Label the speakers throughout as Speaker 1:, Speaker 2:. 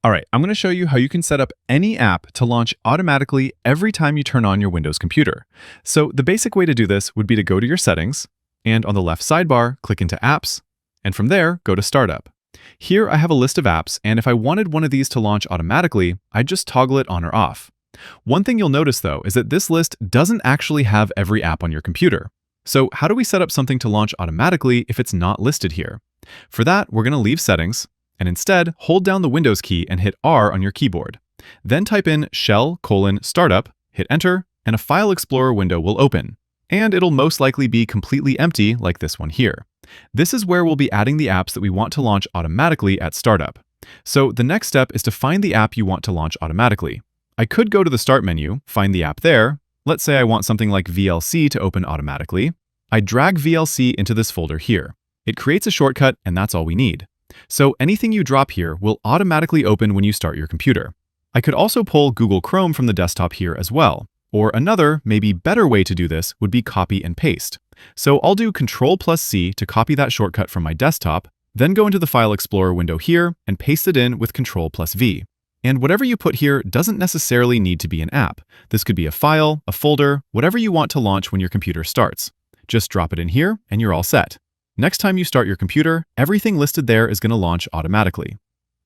Speaker 1: All right, I'm going to show you how you can set up any app to launch automatically every time you turn on your Windows computer. So the basic way to do this would be to go to your settings, and on the left sidebar, click into Apps, and from there, go to Startup. Here I have a list of apps, and if I wanted one of these to launch automatically, I'd just toggle it on or off. One thing you'll notice though is that this list doesn't actually have every app on your computer. So how do we set up something to launch automatically if it's not listed here? For that, we're going to leave Settings, and instead hold down the Windows key and hit R on your keyboard. Then type in shell:startup, hit enter, and a File Explorer window will open. And it'll most likely be completely empty like this one here. This is where we'll be adding the apps that we want to launch automatically at startup. So the next step is to find the app you want to launch automatically. I could go to the Start menu, find the app there. Let's say I want something like VLC to open automatically. I drag VLC into this folder here. It creates a shortcut, and that's all we need. So anything you drop here will automatically open when you start your computer. I could also pull Google Chrome from the desktop here as well. Or another, maybe better way to do this would be copy and paste. So I'll do Ctrl+C to copy that shortcut from my desktop, then go into the File Explorer window here and paste it in with Ctrl+V. And whatever you put here doesn't necessarily need to be an app. This could be a file, a folder, whatever you want to launch when your computer starts. Just drop it in here and you're all set. Next time you start your computer, everything listed there is going to launch automatically.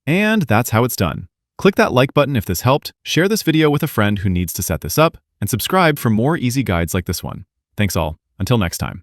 Speaker 1: And that's how it's done. Click that like button if this helped, share this video with a friend who needs to set this up, and subscribe for more easy guides like this one. Thanks all. Until next time.